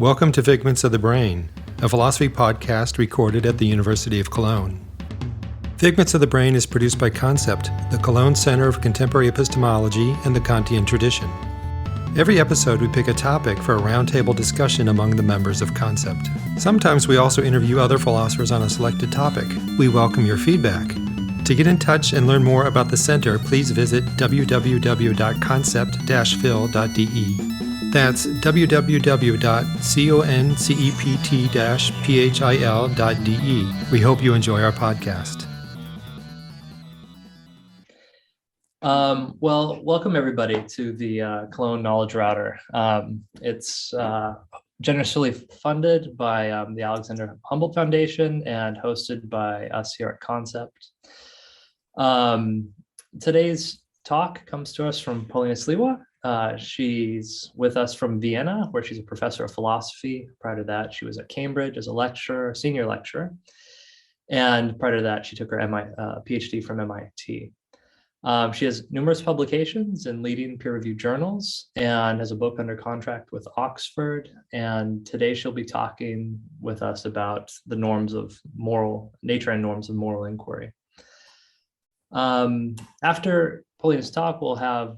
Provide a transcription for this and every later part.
Welcome to Figments of the Brain, a philosophy podcast recorded at the University of Cologne. Figments of the Brain is produced by Concept, the Cologne Center of Contemporary Epistemology and the Kantian tradition. Every episode we pick a topic for a roundtable discussion among the members of Concept. Sometimes we also interview other philosophers on a selected topic. We welcome your feedback. To get in touch and learn more about the center, please visit www.concept-phil.de. That's www.concept-phil.de. We hope you enjoy our podcast. Welcome everybody to the Cologne Knowledge Router. It's generously funded by the Alexander Humboldt Foundation and hosted by us here at Concept. Today's talk comes to us from Paulina Sliwa. She's with us from Vienna, where she's a professor of philosophy. Prior to that, she was at Cambridge as a lecturer, senior lecturer. And prior to that, she took her PhD from MIT. She has numerous publications in leading peer-reviewed journals and has a book under contract with Oxford. And today she'll be talking with us about the norms of moral nature and norms of moral inquiry. After Paulina's talk, we'll have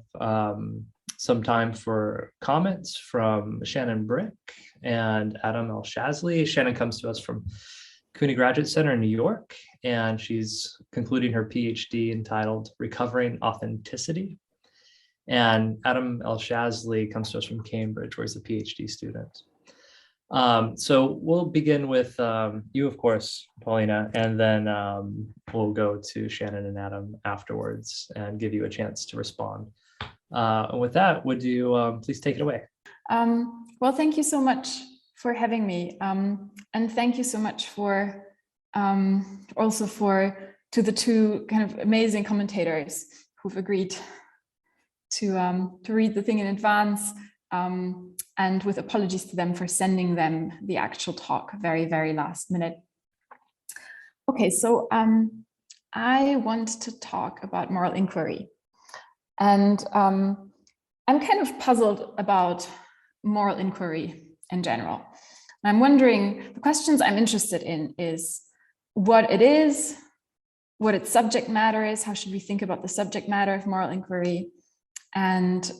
some time for comments from Shannon Brick and Adam L. Shazley. Shannon comes to us from CUNY Graduate Center in New York, and she's concluding her PhD entitled Recovering Authenticity. And Adam L. Shazley comes to us from Cambridge, where he's a PhD student. So we'll begin with you, of course, Paulina, and then we'll go to Shannon and Adam afterwards and give you a chance to respond. And with that, would you please take it away? Well, thank you so much for having me. And thank you so much for also to the two kind of amazing commentators who've agreed to read the thing in advance. And with apologies to them for sending them the actual talk very, very last minute. Okay, so I want to talk about moral inquiry. And I'm kind of puzzled about moral inquiry in general. I'm wondering, the questions I'm interested in is what it is, what its subject matter is, how should we think about the subject matter of moral inquiry, and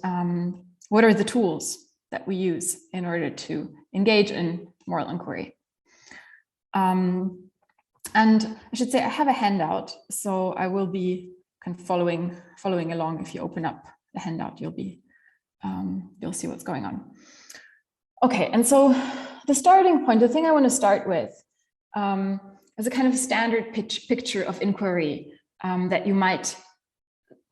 what are the tools that we use in order to engage in moral inquiry. And I should say I have a handout, so I will be kind of following along. If you open up the handout, you'll see what's going on. Okay, and so the starting point, the thing I want to start with is a kind of standard picture of inquiry that you might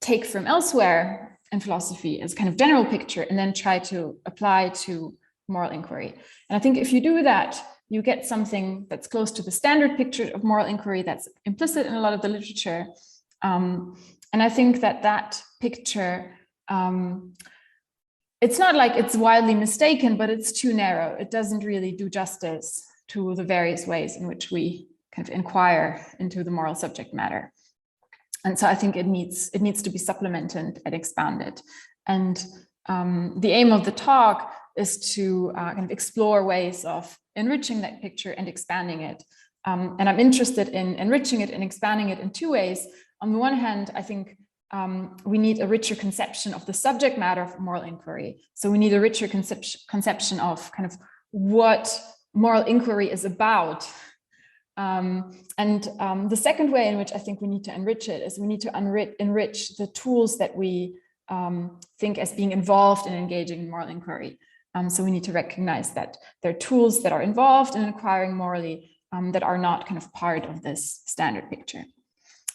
take from elsewhere in philosophy as a kind of general picture and then try to apply to moral inquiry. And I think if you do that, you get something that's close to the standard picture of moral inquiry that's implicit in a lot of the literature. And I think that picture, it's not like it's wildly mistaken, but it's too narrow. It doesn't really do justice to the various ways in which we kind of inquire into the moral subject matter. And so I think it needs to be supplemented and expanded. And the aim of the talk is to kind of explore ways of enriching that picture and expanding it. And I'm interested in enriching it and expanding it in two ways. On the one hand, I think we need a richer conception of the subject matter of moral inquiry. So we need a richer conception of kind of what moral inquiry is about. The second way in which I think we need to enrich it is we need to enrich the tools that we think as being involved in engaging in moral inquiry. So we need to recognize that there are tools that are involved in inquiring morally that are not kind of part of this standard picture.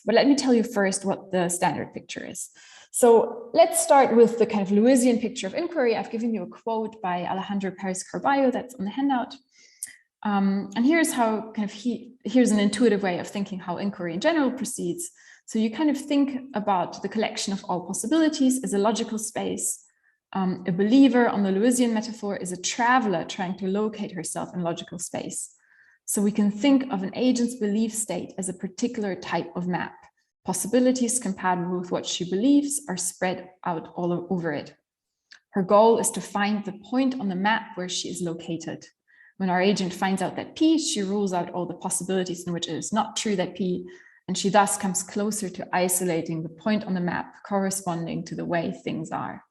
But let me tell you first what the standard picture is. So let's start with the kind of Lewisian picture of inquiry. I've given you a quote by Alejandro Pérez Carballo that's on the handout. And here's how here's an intuitive way of thinking how inquiry in general proceeds. So you kind of think about the collection of all possibilities as a logical space. A believer, on the Lewisian metaphor, is a traveler trying to locate herself in logical space. So we can think of an agent's belief state as a particular type of map. Possibilities compatible with what she believes are spread out all over it. Her goal is to find the point on the map where she is located. When our agent finds out that P, she rules out all the possibilities in which it is not true that P, and she thus comes closer to isolating the point on the map corresponding to the way things are.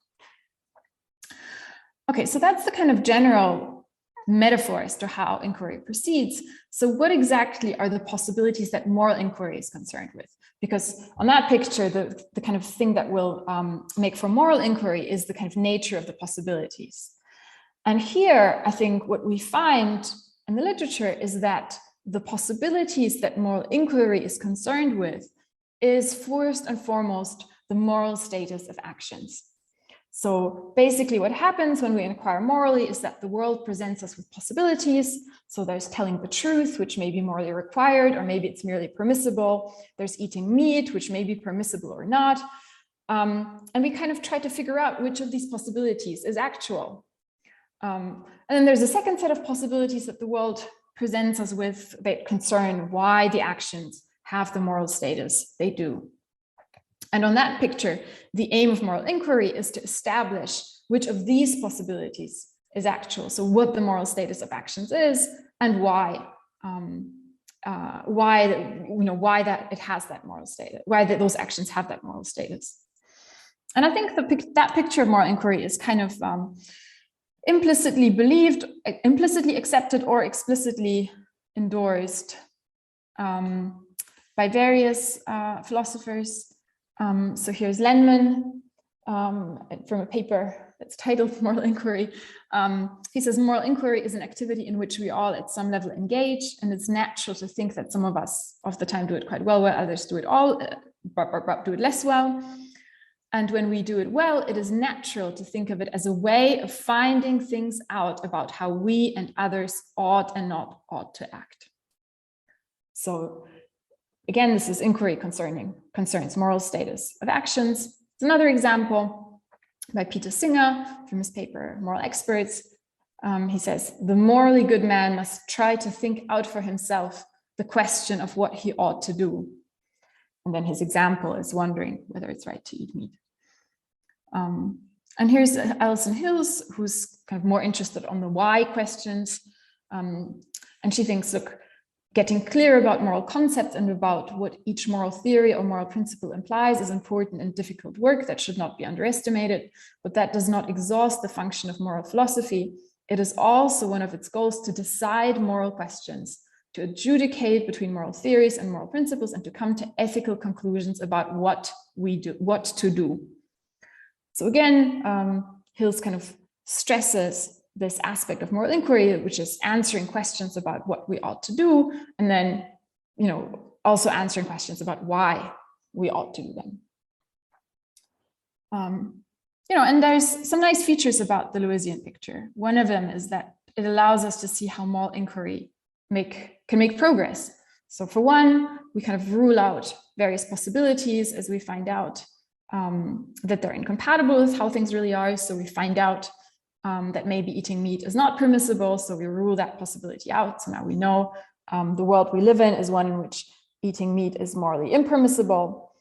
Okay, so that's the kind of general metaphor as to how inquiry proceeds. So what exactly are the possibilities that moral inquiry is concerned with? Because on that picture, the kind of thing that will make for moral inquiry is the kind of nature of the possibilities. And here, I think what we find in the literature is that the possibilities that moral inquiry is concerned with is first and foremost the moral status of actions. So basically what happens when we inquire morally is that the world presents us with possibilities. So there's telling the truth, which may be morally required, or maybe it's merely permissible. There's eating meat, which may be permissible or not. And we kind of try to figure out which of these possibilities is actual. And then there's a second set of possibilities that the world presents us with that concern why the actions have the moral status they do. And on that picture, the aim of moral inquiry is to establish which of these possibilities is actual. So what the moral status of actions is and why that it has that moral status, why those actions have that moral status. And I think that picture of moral inquiry is kind of implicitly believed, implicitly accepted, or explicitly endorsed by various philosophers. So here's Lenman from a paper that's titled Moral Inquiry. He says, moral inquiry is an activity in which we all at some level engage, and it's natural to think that some of us of the time do it quite well, while others do it do it less well. And when we do it well, it is natural to think of it as a way of finding things out about how we and others ought and not ought to act. So again, this is inquiry concerns moral status of actions. It's another example by Peter Singer from his paper, Moral Experts. He says, the morally good man must try to think out for himself the question of what he ought to do. And then his example is wondering whether it's right to eat meat. And here's Alison Hills, who's kind of more interested on the why questions. And she thinks, look, getting clear about moral concepts and about what each moral theory or moral principle implies is important and difficult work that should not be underestimated, but that does not exhaust the function of moral philosophy. It is also one of its goals to decide moral questions, to adjudicate between moral theories and moral principles, and to come to ethical conclusions about what to do. So again, Hills kind of stresses this aspect of moral inquiry, which is answering questions about what we ought to do, and then, also answering questions about why we ought to do them. And there's some nice features about the Lewisian picture. One of them is that it allows us to see how moral inquiry can make progress. So for one, we kind of rule out various possibilities as we find out that they're incompatible with how things really are. So we find out that maybe eating meat is not permissible, so we rule that possibility out. So now we know the world we live in is one in which eating meat is morally impermissible.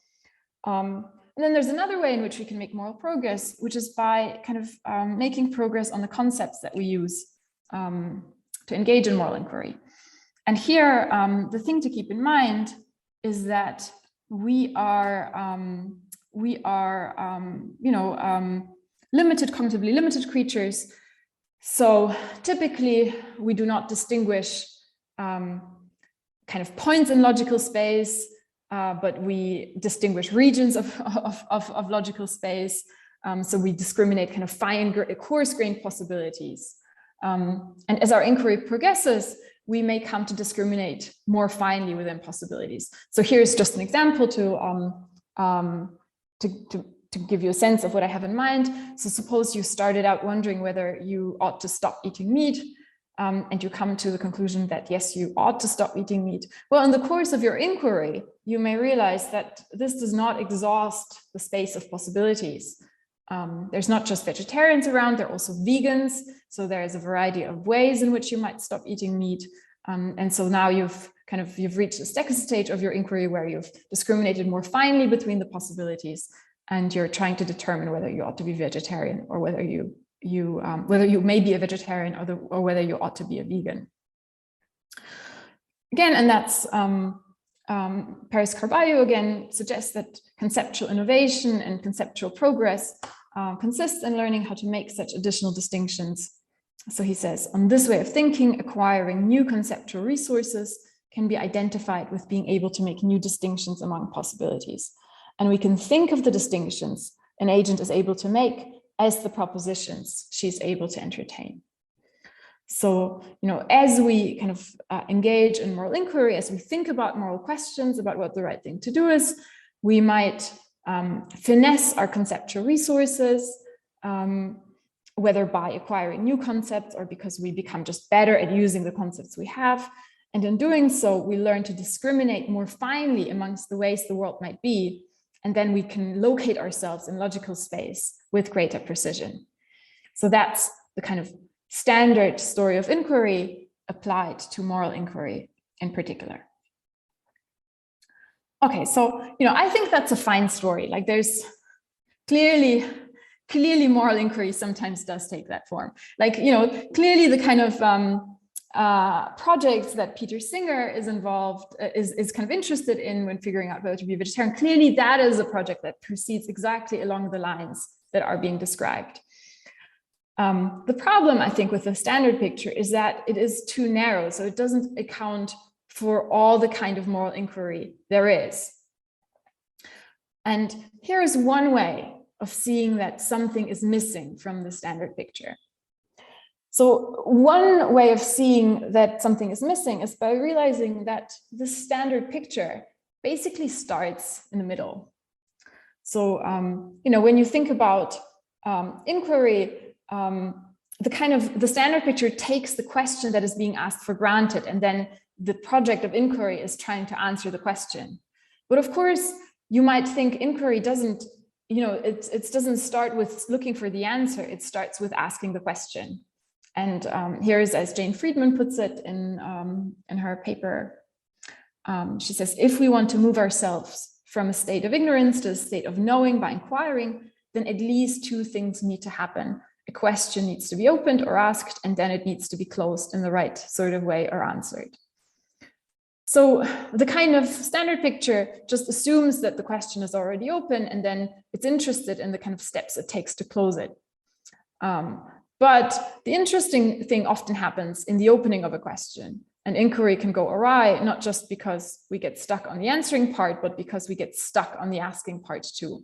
And then there's another way in which we can make moral progress, which is by kind of making progress on the concepts that we use to engage in moral inquiry. And here, the thing to keep in mind is that we are cognitively limited creatures. So typically we do not distinguish kind of points in logical space, but we distinguish regions of logical space. So we discriminate kind of fine, coarse-grained possibilities. And as our inquiry progresses, we may come to discriminate more finely within possibilities. So here's just an example to give you a sense of what I have in mind. So suppose you started out wondering whether you ought to stop eating meat, and you come to the conclusion that yes, you ought to stop eating meat. Well, in the course of your inquiry, you may realize that this does not exhaust the space of possibilities. There's not just vegetarians around, there are also vegans. So there is a variety of ways in which you might stop eating meat. And so now you've reached the second stage of your inquiry where you've discriminated more finely between the possibilities, and you're trying to determine whether you ought to be vegetarian or whether you whether you may be a vegetarian or whether you ought to be a vegan. Again, and that's Paris Carballo again suggests that conceptual innovation and conceptual progress consists in learning how to make such additional distinctions. So he says, on this way of thinking, acquiring new conceptual resources can be identified with being able to make new distinctions among possibilities. And we can think of the distinctions an agent is able to make as the propositions she's able to entertain. So, as we kind of engage in moral inquiry, as we think about moral questions, about what the right thing to do is, we might finesse our conceptual resources, whether by acquiring new concepts or because we become just better at using the concepts we have. And in doing so, we learn to discriminate more finely amongst the ways the world might be. And then we can locate ourselves in logical space with greater precision. So that's the kind of standard story of inquiry applied to moral inquiry in particular. Okay, so, I think that's a fine story. Like there's clearly moral inquiry sometimes does take that form. Like, clearly the kind of projects that Peter Singer is involved, is kind of interested in when figuring out whether to be a vegetarian. Clearly that is a project that proceeds exactly along the lines that are being described. The problem, I think, with the standard picture is that it is too narrow. So it doesn't account for all the kind of moral inquiry there is. And here is one way of seeing that something is missing from the standard picture. So one way of seeing that something is missing is by realizing that the standard picture basically starts in the middle. So, when you think about inquiry, the standard picture takes the question that is being asked for granted, and then the project of inquiry is trying to answer the question. But of course, you might think inquiry doesn't, it doesn't start with looking for the answer. It starts with asking the question. And here's, as Jane Friedman puts it in her paper, she says, if we want to move ourselves from a state of ignorance to a state of knowing by inquiring, then at least two things need to happen. A question needs to be opened or asked, and then it needs to be closed in the right sort of way or answered. So the kind of standard picture just assumes that the question is already open, and then it's interested in the kind of steps it takes to close it. But the interesting thing often happens in the opening of a question. An inquiry can go awry, not just because we get stuck on the answering part, but because we get stuck on the asking part too.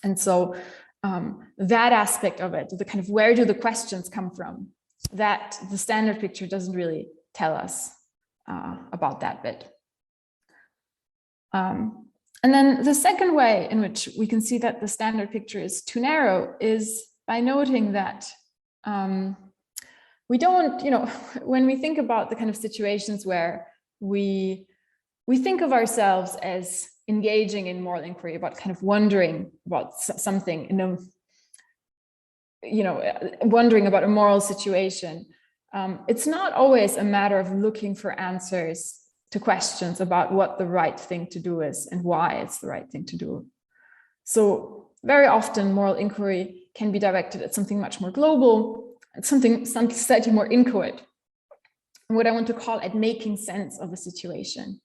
And so that aspect of it, the kind of where do the questions come from, that the standard picture doesn't really tell us about that bit. And then the second way in which we can see that the standard picture is too narrow is by noting that we don't, when we think about the kind of situations where we think of ourselves as engaging in moral inquiry, about kind of wondering about something, wondering about a moral situation, it's not always a matter of looking for answers to questions about what the right thing to do is and why it's the right thing to do. So very often moral inquiry can be directed at something much more global, at something slightly more inchoate, and what I want to call at making sense of a situation.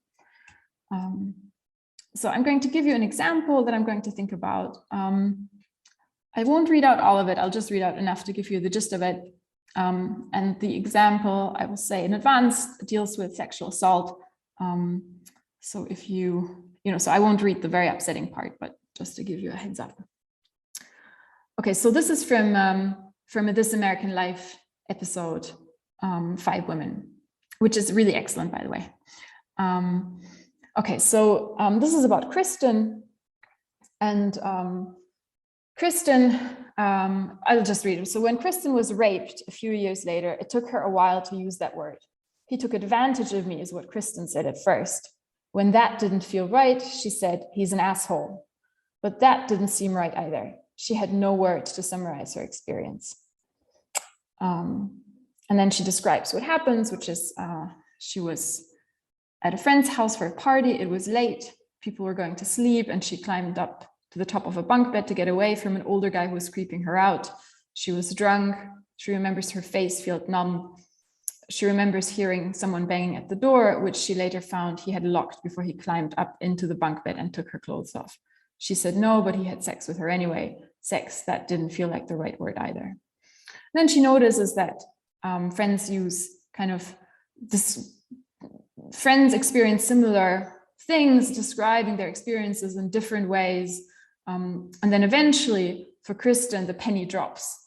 So I'm going to give you an example that I'm going to think about. I won't read out all of it. I'll just read out enough to give you the gist of it. And the example, I will say in advance, deals with sexual assault. So if so I won't read the very upsetting part, but just to give you a heads up. Okay, so this is from a This American Life episode, 5 Women, which is really excellent, by the way. Okay, so this is about Kristen, and Kristen, I'll just read it. So when Kristen was raped a few years later, it took her a while to use that word. He took advantage of me, is what Kristen said at first. When that didn't feel right, she said, he's an asshole. But that didn't seem right either. She had no words to summarize her experience. And then she describes what happens, which is she was at a friend's house for a party. It was late. People were going to sleep, and she climbed up to the top of a bunk bed to get away from an older guy who was creeping her out. she was drunk. She remembers her face felt numb. She remembers hearing someone banging at the door, which she later found he had locked before he climbed up into the bunk bed and took her clothes off. She said no, but he had sex with her anyway. Sex that didn't feel like the right word either. And then she notices that friends use kind of this, friends experience similar things, describing their experiences in different ways. And then eventually for Kristen, the penny drops.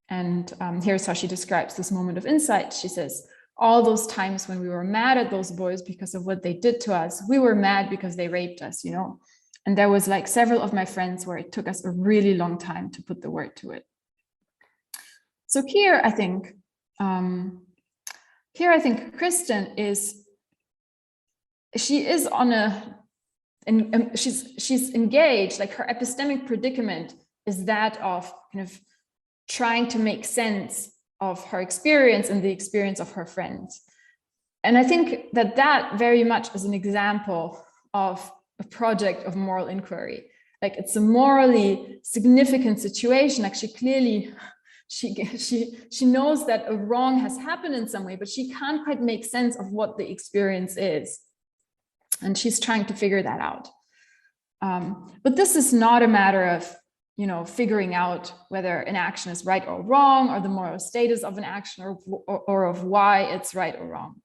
And here's how she describes this moment of insight. She says, all those times when we were mad at those boys because of what they did to us, we were mad because they raped us, you know. And there was like several of my friends where it took us a really long time to put the word to it. So here, I think Kristen is, she is on she's engaged, like her epistemic predicament is that of kind of trying to make sense of her experience and the experience of her friends. And I think that that very much is an example of a project of moral inquiry. Like it's a morally significant situation. Actually, clearly, she knows that a wrong has happened in some way, but she can't quite make sense of what the experience is. And she's trying to figure that out. But this is not a matter of, you know, figuring out whether an action is right or wrong, or the moral status of an action, or of why it's right or wrong.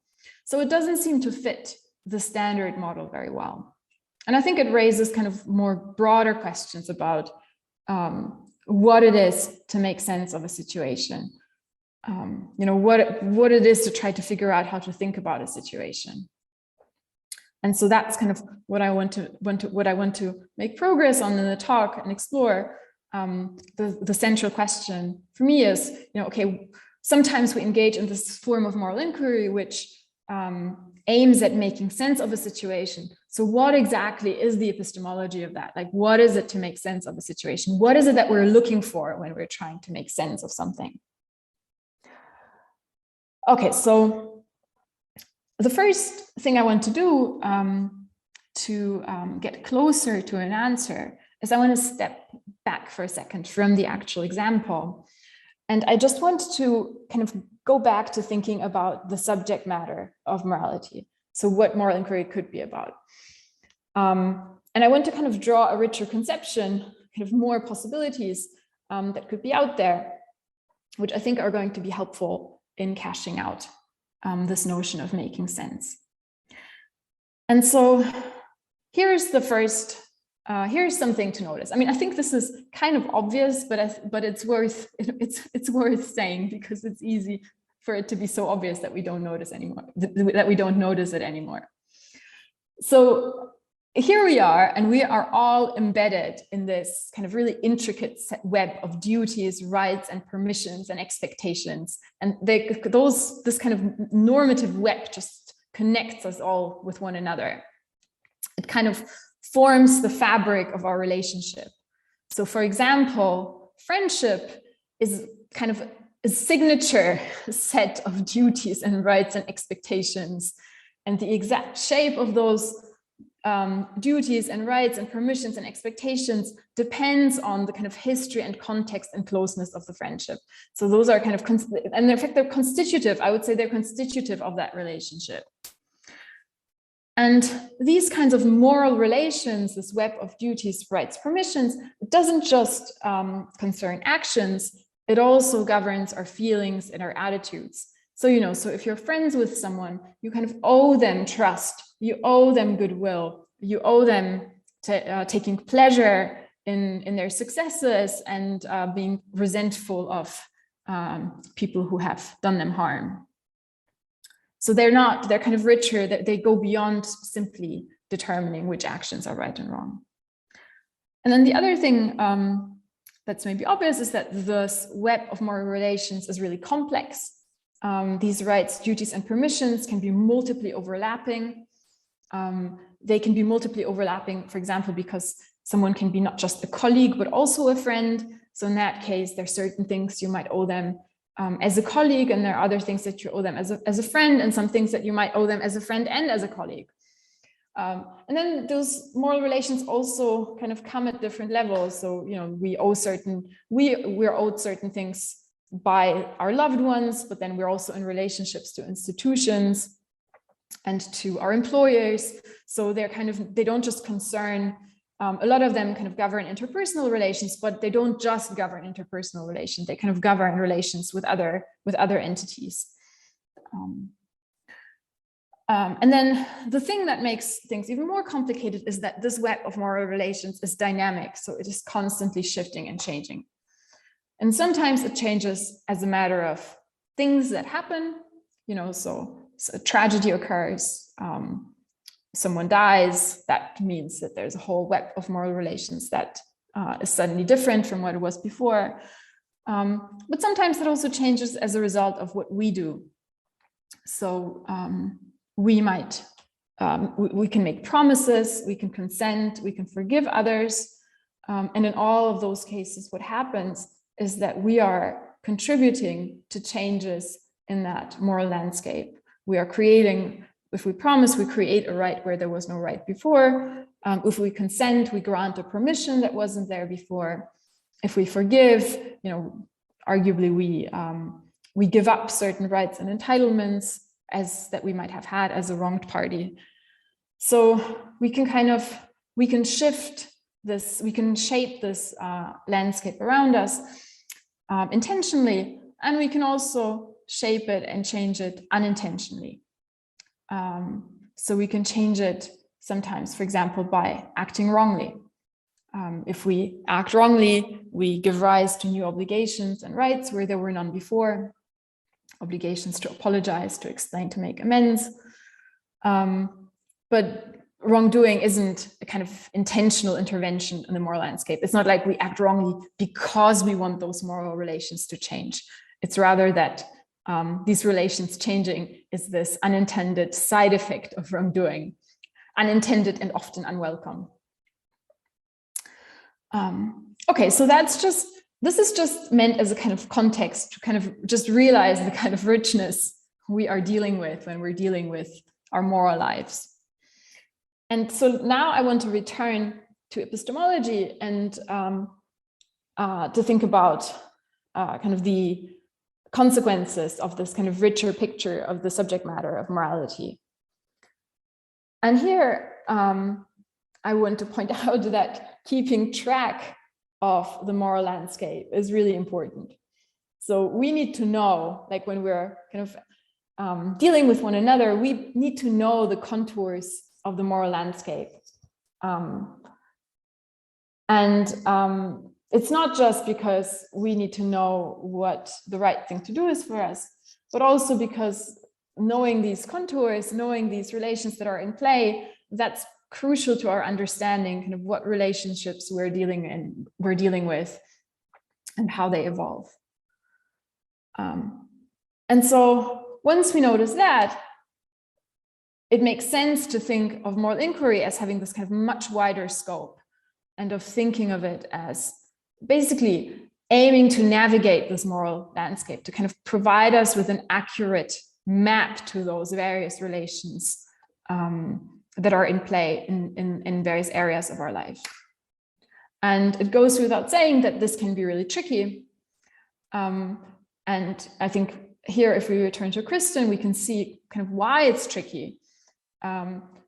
So it doesn't seem to fit the standard model very well. And I think it raises kind of more broader questions about what it is to make sense of a situation. You know, what it is to try to figure out how to think about a situation. And so that's kind of what I want to make progress on in the talk and explore. The central question for me is, you know, okay, sometimes we engage in this form of moral inquiry, which aims at making sense of a situation. So what exactly is the epistemology of that? Like, what is it to make sense of a situation? What is it that we're looking for when we're trying to make sense of something? Okay, so the first thing I want to do to get closer to an answer is I want to step back for a second from the actual example. And I just want to kind of go back to thinking about the subject matter of morality. So what moral inquiry could be about. And I want to kind of draw a richer conception, kind of more possibilities that could be out there, which I think are going to be helpful in cashing out this notion of making sense. And so here's the first, here's something to notice. I mean, I think this is kind of obvious, but it's worth saying, because it's easy for it to be so obvious that we don't notice anymore, that we don't notice it anymore. So here we are, and we are all embedded in this kind of really intricate web of duties, rights, and permissions and expectations. And this kind of normative web just connects us all with one another. It kind of forms the fabric of our relationship. So for example, friendship is kind of a signature set of duties and rights and expectations. And the exact shape of those duties and rights and permissions and expectations depends on the kind of history and context and closeness of the friendship. So those are kind of, and in fact, they're constitutive. I would say they're constitutive of that relationship. And these kinds of moral relations, this web of duties, rights, permissions, it doesn't just concern actions, it also governs our feelings and our attitudes. So, you know, so if you're friends with someone, you kind of owe them trust, you owe them goodwill, you owe them taking pleasure in their successes and being resentful of people who have done them harm. So they're kind of richer, that they go beyond simply determining which actions are right and wrong. And then the other thing that's maybe obvious is that this web of moral relations is really complex. These rights, duties, and permissions can be multiply overlapping. They can be multiply overlapping, for example, because someone can be not just a colleague, but also a friend. So in that case, there are certain things you might owe them as a colleague, and there are other things that you owe them as a friend, and some things that you might owe them as a friend and as a colleague. And then those moral relations also kind of come at different levels. So, you know, we're owed certain things by our loved ones, but then we're also in relationships to institutions and to our employers. So they don't just concern, a lot of them kind of govern interpersonal relations, but they don't just govern interpersonal relations. They kind of govern relations with other entities. And then the thing that makes things even more complicated is that this web of moral relations is dynamic. So it is constantly shifting and changing. And sometimes it changes as a matter of things that happen, you know, so a tragedy occurs, someone dies, that means that there's a whole web of moral relations that is suddenly different from what it was before. But sometimes it also changes as a result of what we do. So we can make promises, we can consent, we can forgive others. And in all of those cases, what happens is that we are contributing to changes in that moral landscape. We are creating, if we promise, we create a right where there was no right before. If we consent, we grant a permission that wasn't there before. If we forgive, you know, arguably we give up certain rights and entitlements as that we might have had as a wronged party. So we can shift this, we can shape this landscape around us intentionally, and we can also shape it and change it unintentionally. So we can change it sometimes, for example, by acting wrongly. If we act wrongly, we give rise to new obligations and rights where there were none before. Obligations to apologize, to explain, to make amends. But wrongdoing isn't a kind of intentional intervention in the moral landscape. It's not like we act wrongly because we want those moral relations to change. It's rather that these relations changing is this unintended side effect of wrongdoing, unintended and often unwelcome. Okay, so this is just meant as a kind of context to kind of just realize the kind of richness we are dealing with when we're dealing with our moral lives. And so now I want to return to epistemology and to think about kind of the consequences of this kind of richer picture of the subject matter of morality. And here I want to point out that keeping track of the moral landscape is really important. So we need to know, like when we're kind of dealing with one another, we need to know the contours of the moral landscape. It's not just because we need to know what the right thing to do is for us, but also because knowing these contours, knowing these relations that are in play, that's crucial to our understanding kind of what relationships we're dealing with and how they evolve. And so once we notice that, it makes sense to think of moral inquiry as having this kind of much wider scope and of thinking of it as basically aiming to navigate this moral landscape, to kind of provide us with an accurate map to those various relations that are in play in various areas of our life. And it goes without saying that this can be really tricky. And I think here, if we return to Kristen, we can see kind of why it's tricky.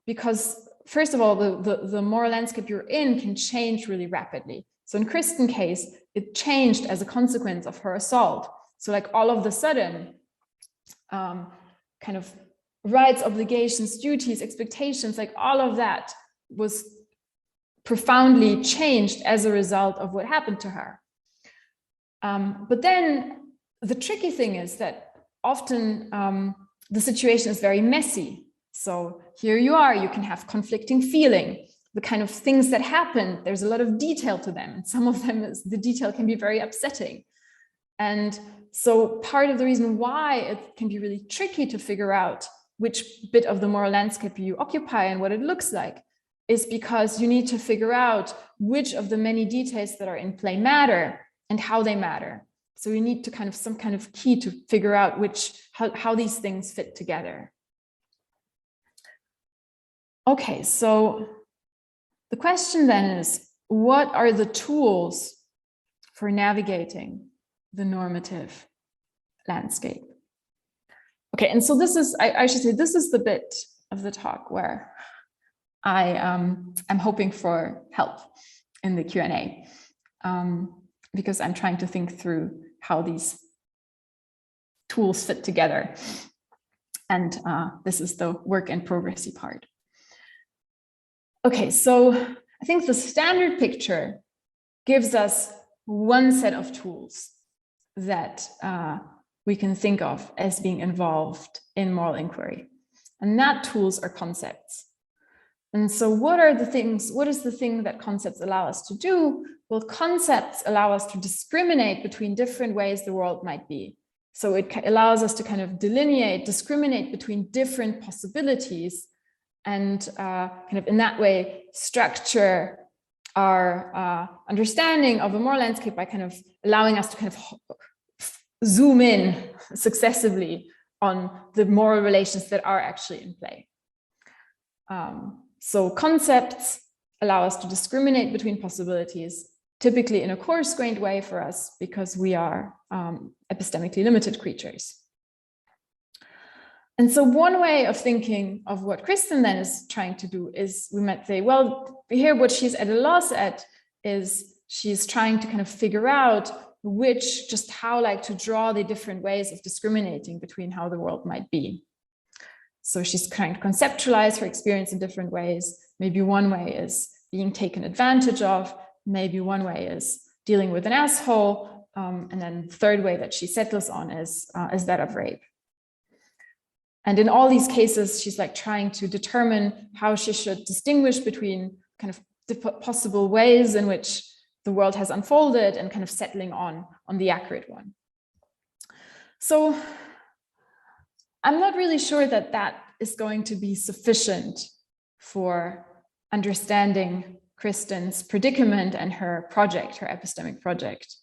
Because first of all, the moral landscape you're in can change really rapidly. So in Kristen's case, it changed as a consequence of her assault. So like all of the sudden, kind of rights, obligations, duties, expectations, like all of that was profoundly changed as a result of what happened to her. But then the tricky thing is that often the situation is very messy. So here you are, you can have conflicting feeling. The kind of things that happen, there's a lot of detail to them. And some of them, the detail can be very upsetting. And so part of the reason why it can be really tricky to figure out which bit of the moral landscape you occupy and what it looks like is because you need to figure out which of the many details that are in play matter and how they matter. So you need to kind of some kind of key to figure out how these things fit together. Okay, so the question then is, what are the tools for navigating the normative landscape? Okay, and so this is, I should say, this is the bit of the talk where I'm hoping for help in the Q&A, because I'm trying to think through how these tools fit together. And this is the work in progressy part. Okay, so I think the standard picture gives us one set of tools that we can think of as being involved in moral inquiry. And that tools are concepts. And so what are the things, what is the thing that concepts allow us to do? Well, concepts allow us to discriminate between different ways the world might be. So it allows us to kind of delineate, discriminate between different possibilities, and kind of in that way structure our understanding of a moral landscape by kind of allowing us to kind of zoom in successively on the moral relations that are actually in play. So concepts allow us to discriminate between possibilities, typically in a coarse-grained way for us, because we are epistemically limited creatures. And so one way of thinking of what Kristen then is trying to do is, we might say, well, here what she's at a loss at is she's trying to kind of figure out how like to draw the different ways of discriminating between how the world might be. So she's trying to conceptualize her experience in different ways. Maybe one way is being taken advantage of. Maybe one way is dealing with an asshole. And then the third way that she settles on is that of rape. And in all these cases, she's like trying to determine how she should distinguish between kind of the possible ways in which the world has unfolded and kind of settling on the accurate one. So I'm not really sure that that is going to be sufficient for understanding Kristen's predicament and her project, her epistemic project.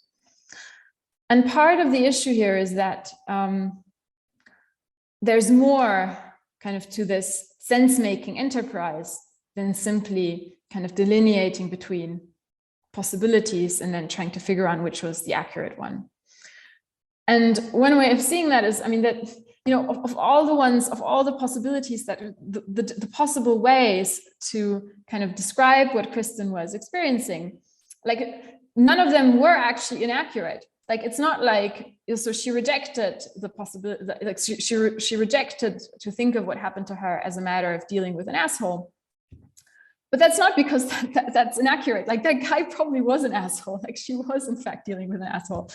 And part of the issue here is that there's more kind of to this sense-making enterprise than simply kind of delineating between possibilities and then trying to figure out which was the accurate one. And one way of seeing that is, I mean, that, you know, of all the possibilities that the possible ways to kind of describe what Kristen was experiencing, like none of them were actually inaccurate. Like, it's not like, so she rejected the possibility, like she rejected to think of what happened to her as a matter of dealing with an asshole. But that's not because that's inaccurate. Like, that guy probably was an asshole. Like, she was in fact dealing with an asshole.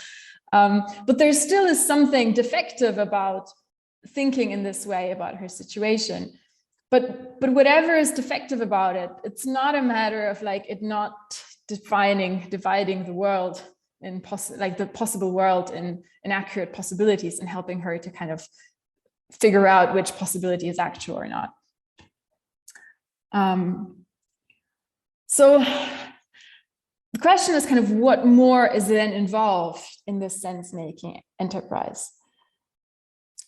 But there still is something defective about thinking in this way about her situation. But whatever is defective about it, it's not a matter of like it not dividing the world in the possible world in inaccurate possibilities and helping her to kind of figure out which possibility is actual or not. So the question is kind of what more is then involved in this sense-making enterprise.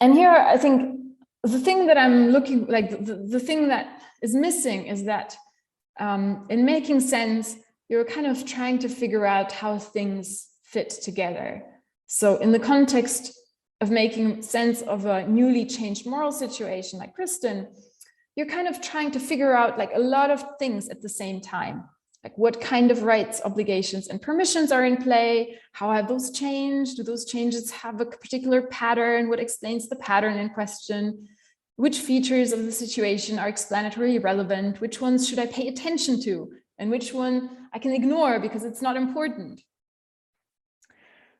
And here I think the thing that I'm looking, like the thing that is missing is that in making sense, you're kind of trying to figure out how things fit together. So in the context of making sense of a newly changed moral situation like Kristen, you're kind of trying to figure out like a lot of things at the same time. Like, what kind of rights, obligations, and permissions are in play? How have those changed? Do those changes have a particular pattern? What explains the pattern in question? Which features of the situation are explanatory relevant? Which ones should I pay attention to? And which one I can ignore because it's not important?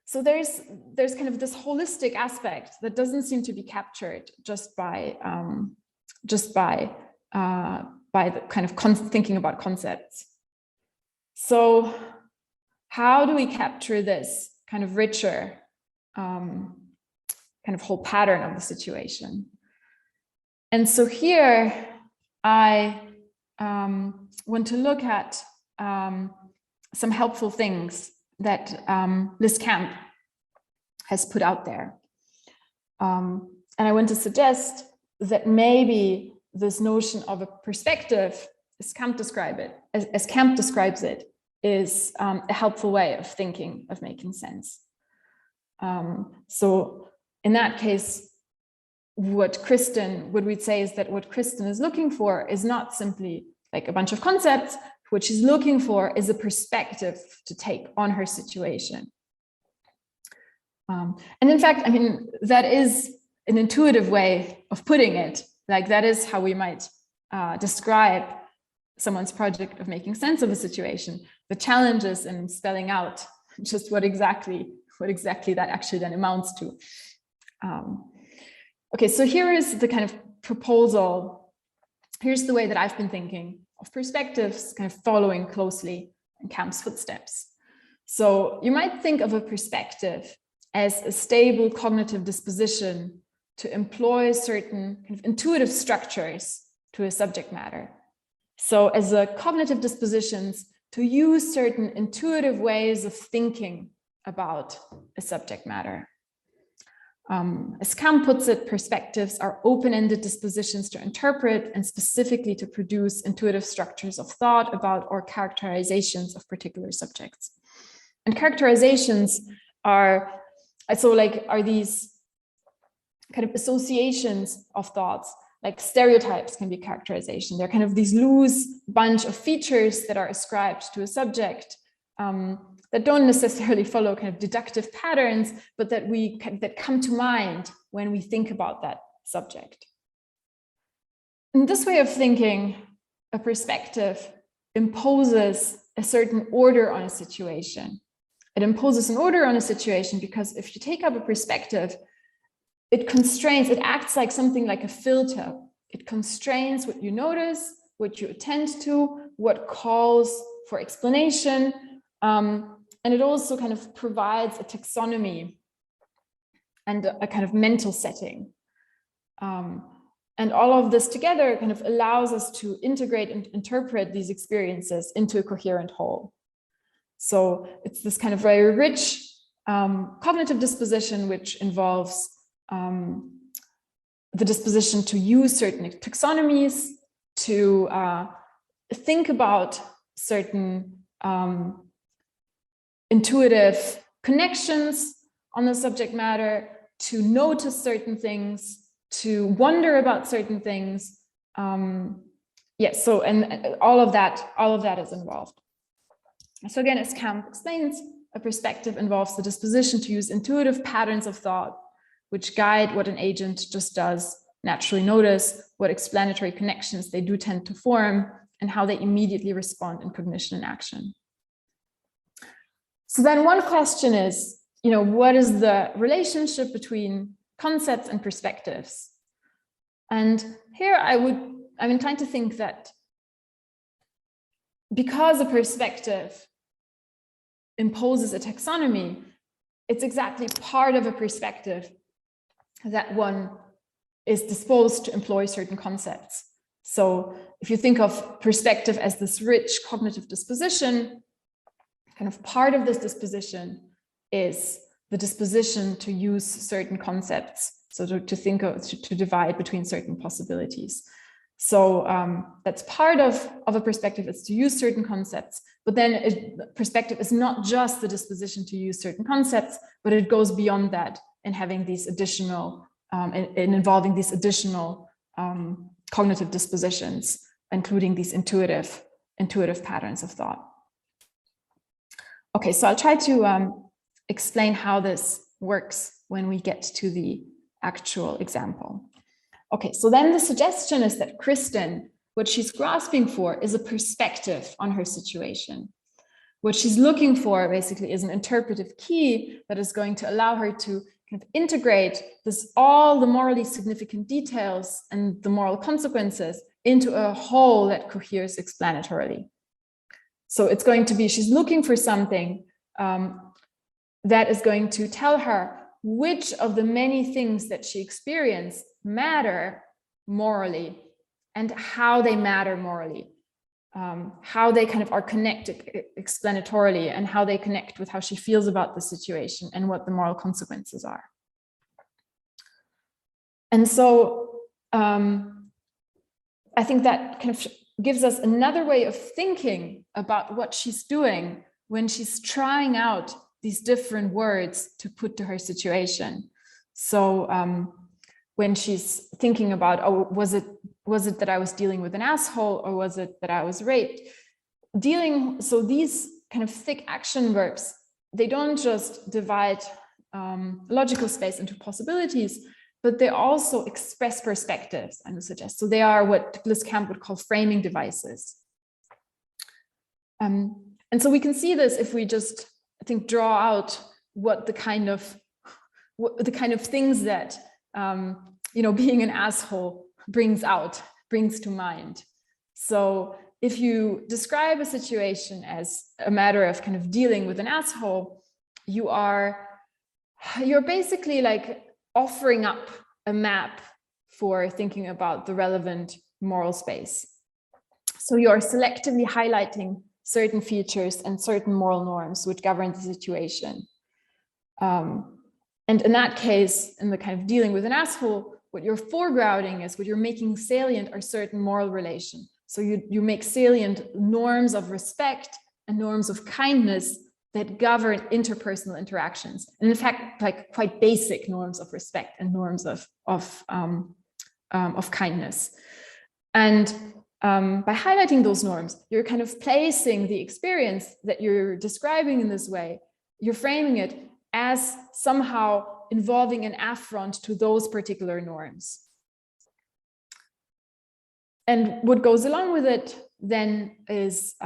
So there's kind of this holistic aspect that doesn't seem to be captured just by the kind of thinking about concepts. So how do we capture this kind of richer kind of whole pattern of the situation? And so here I want to look at some helpful things that Liz Camp has put out there. And I want to suggest that maybe this notion of a perspective, as Camp describes it, is a helpful way of thinking, of making sense. So in that case, what we'd say is that what Kristen is looking for is not simply like a bunch of concepts. What she's looking for is a perspective to take on her situation. And in fact, I mean, that is an intuitive way of putting it. Like that is how we might describe someone's project of making sense of a situation. The challenge is in spelling out just what exactly that actually then amounts to. Okay, so here is the kind of proposal. Here's the way that I've been thinking of perspectives, kind of following closely in Camp's footsteps. So you might think of a perspective as a stable cognitive disposition to employ certain kind of intuitive structures to a subject matter. So as a cognitive dispositions to use certain intuitive ways of thinking about a subject matter. As Camp puts it, perspectives are open-ended dispositions to interpret and specifically to produce intuitive structures of thought about or characterizations of particular subjects. And characterizations are these kind of associations of thoughts, like stereotypes can be characterization. They're kind of these loose bunch of features that are ascribed to a subject that don't necessarily follow kind of deductive patterns, but that come to mind when we think about that subject. In this way of thinking, a perspective imposes a certain order on a situation. It imposes an order on a situation because if you take up a perspective, it acts like something like a filter. It constrains what you notice, what you attend to, what calls for explanation. And it also kind of provides a taxonomy and a kind of mental setting. And all of this together kind of allows us to integrate and interpret these experiences into a coherent whole. So it's this kind of very rich cognitive disposition, which involves the disposition to use certain taxonomies, to think about certain intuitive connections on the subject matter, to notice certain things, to wonder about certain things. And all of that is involved. So again, as Camp explains, a perspective involves the disposition to use intuitive patterns of thought, which guide what an agent just does, naturally notice what explanatory connections they do tend to form, and how they immediately respond in cognition and action. So then one question is, what is the relationship between concepts and perspectives? And here I'm inclined to think that because a perspective imposes a taxonomy, it's exactly part of a perspective that one is disposed to employ certain concepts. So if you think of perspective as this rich cognitive disposition, kind of part of this disposition is the disposition to use certain concepts. So to divide between certain possibilities. So that's part of a perspective, is to use certain concepts, but then perspective is not just the disposition to use certain concepts, but it goes beyond that in having these additional, in involving these additional cognitive dispositions, including these intuitive patterns of thought. Okay, so I'll try to explain how this works when we get to the actual example. Okay, so then the suggestion is that Kristen, what she's grasping for is a perspective on her situation. What she's looking for basically is an interpretive key that is going to allow her to kind of integrate all the morally significant details and the moral consequences into a whole that coheres explanatorily. So it's going to be, she's looking for something that is going to tell her which of the many things that she experienced matter morally and how they matter morally, how they kind of are connected explanatorily and how they connect with how she feels about the situation and what the moral consequences are. And so I think that kind of gives us another way of thinking about what she's doing when she's trying out these different words to put to her situation. So when she's thinking about, oh, was it that I was dealing with an asshole, or was it that I was raped? So these kind of thick action verbs, they don't just divide logical space into possibilities, but they also express perspectives, I would suggest. So they are what Bliss Camp would call framing devices. And so we can see this if we just, I think, draw out what the kind of things that being an asshole brings to mind. So if you describe a situation as a matter of kind of dealing with an asshole, you're basically like offering up a map for thinking about the relevant moral space. So you're selectively highlighting certain features and certain moral norms which govern the situation. And in that case, in the kind of dealing with an asshole, what you're foregrounding is, what you're making salient are certain moral relations. So you make salient norms of respect and norms of kindness that govern interpersonal interactions. And in fact, like quite basic norms of respect and norms of kindness. And by highlighting those norms, you're kind of placing the experience that you're describing in this way, you're framing it as somehow involving an affront to those particular norms. And what goes along with it then is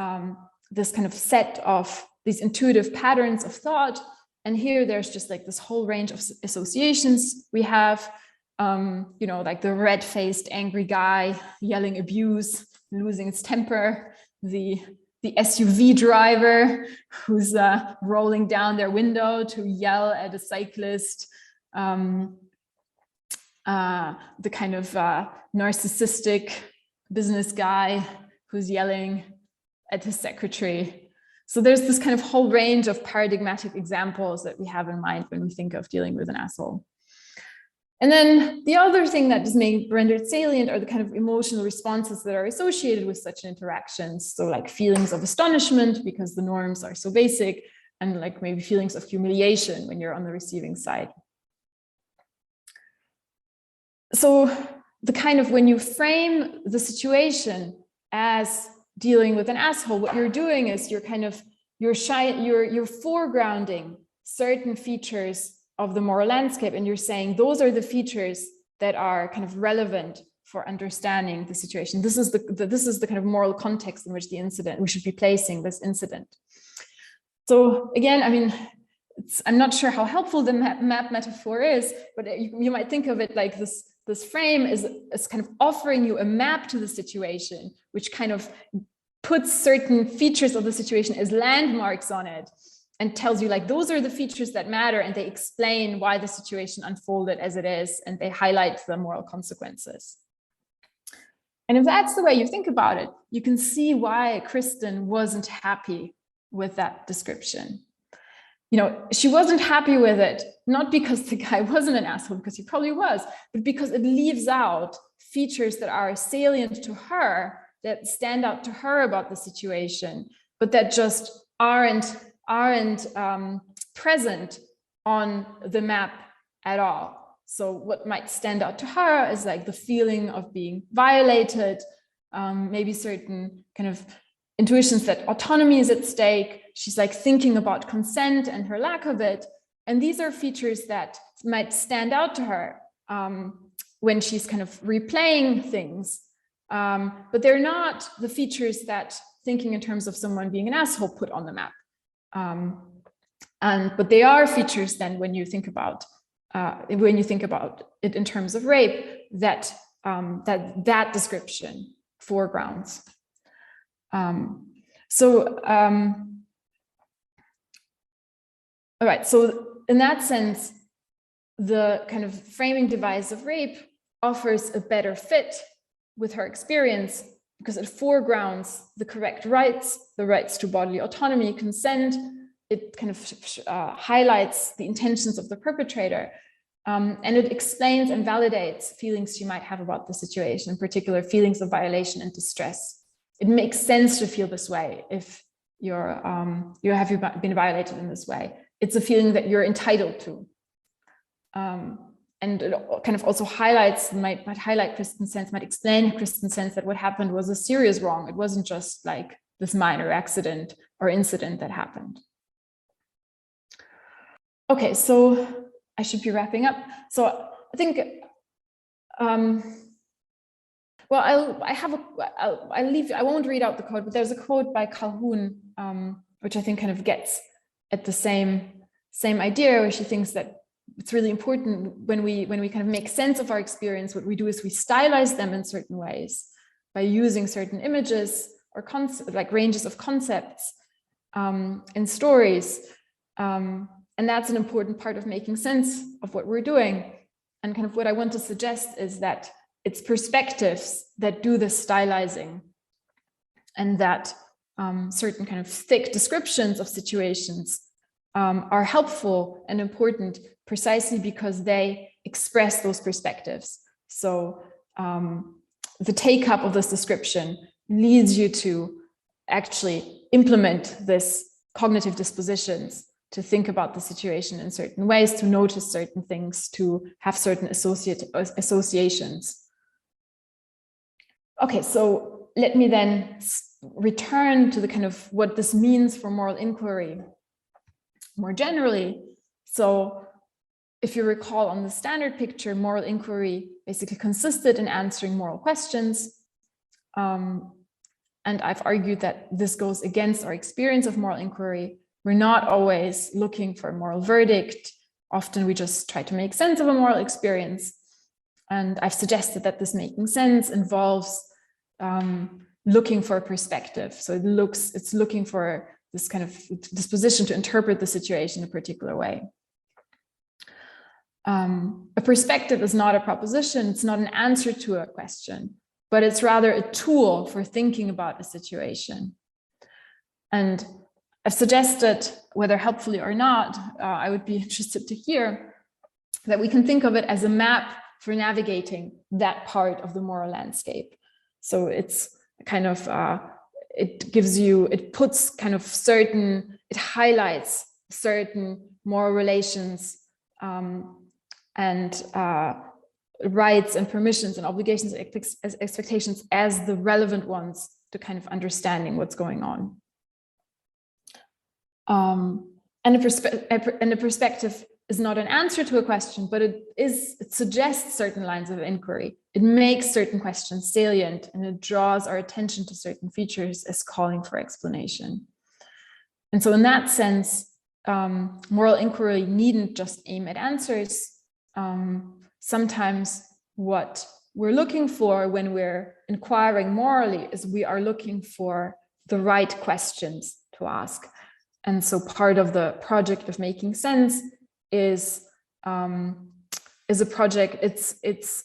this kind of set of these intuitive patterns of thought. And here there's just like this whole range of associations we have, like the red-faced angry guy yelling abuse, losing its temper, the SUV driver who's rolling down their window to yell at a cyclist, the kind of narcissistic business guy who's yelling at his secretary. So there's this kind of whole range of paradigmatic examples that we have in mind when we think of dealing with an asshole. And then the other thing that is rendered salient are the kind of emotional responses that are associated with such interactions. So like feelings of astonishment because the norms are so basic, and like maybe feelings of humiliation when you're on the receiving side. So the kind of, when you frame the situation as dealing with an asshole, what you're doing is you're foregrounding certain features of the moral landscape, and you're saying those are the features that are kind of relevant for understanding the situation. This is the kind of moral context in which we should be placing this incident. So again, I mean, I'm not sure how helpful the map metaphor is, but you might think of it like this frame is kind of offering you a map to the situation, which kind of puts certain features of the situation as landmarks on it and tells you like, those are the features that matter, and they explain why the situation unfolded as it is, and they highlight the moral consequences. And if that's the way you think about it, you can see why Kristen wasn't happy with that description. She wasn't happy with it, not because the guy wasn't an asshole, because he probably was, but because it leaves out features that are salient to her, that stand out to her about the situation, but that just aren't present on the map at all. So what might stand out to her is like the feeling of being violated, maybe certain kind of intuitions that autonomy is at stake. She's like thinking about consent and her lack of it. And these are features that might stand out to her when she's kind of replaying things. But they're not the features that thinking in terms of someone being an asshole put on the map. But they are features then when you think about it in terms of rape, that description foregrounds. All right, so in that sense, the kind of framing device of rape offers a better fit with her experience because it foregrounds the correct rights, the rights to bodily autonomy, consent. It kind of highlights the intentions of the perpetrator. And it explains and validates feelings you might have about the situation, in particular feelings of violation and distress. It makes sense to feel this way if you have been violated in this way. It's a feeling that you're entitled to. And it kind of also highlights, might highlight Kristen's sense, might explain Kristen's sense that what happened was a serious wrong. It wasn't just like this minor accident or incident that happened. Okay, so I should be wrapping up. So I think, well, I won't read out the quote, but there's a quote by Calhoun, which I think kind of gets at the same idea, where she thinks that it's really important when we kind of make sense of our experience, what we do is we stylize them in certain ways by using certain images or like ranges of concepts in stories. And that's an important part of making sense of what we're doing. And kind of what I want to suggest is that it's perspectives that do the stylizing, and that certain kind of thick descriptions of situations are helpful and important precisely because they express those perspectives. So the take-up of this description leads you to actually implement this cognitive dispositions, to think about the situation in certain ways, to notice certain things, to have certain associations. Okay, so let me then return to the kind of what this means for moral inquiry more generally. So if you recall on the standard picture, moral inquiry basically consisted in answering moral questions. And I've argued that this goes against our experience of moral inquiry. We're not always looking for a moral verdict. Often we just try to make sense of a moral experience. And I've suggested that this making sense involves looking for a perspective. So it's looking for this kind of disposition to interpret the situation in a particular way. A perspective is not a proposition, it's not an answer to a question, but it's rather a tool for thinking about a situation. And I've suggested, whether helpfully or not, I would be interested to hear, that we can think of it as a map for navigating that part of the moral landscape. So it's kind of, it highlights certain moral relations and rights and permissions and obligations and expectations as the relevant ones to kind of understanding what's going on. And a perspective is not an answer to a question, but it suggests certain lines of inquiry. It makes certain questions salient, and it draws our attention to certain features as calling for explanation. And so in that sense, moral inquiry needn't just aim at answers. Sometimes what we're looking for when we're inquiring morally is we are looking for the right questions to ask. And so part of the project of making sense is a project, it's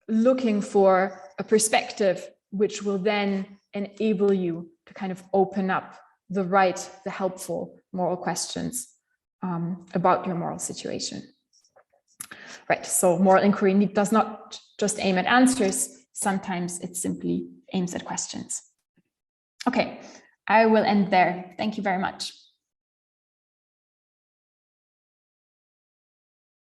looking for a perspective which will then enable you to kind of open up the helpful moral questions about your moral situation. Right, so moral inquiry does not just aim at answers, sometimes it simply aims at questions. Okay, I will end there. Thank you very much.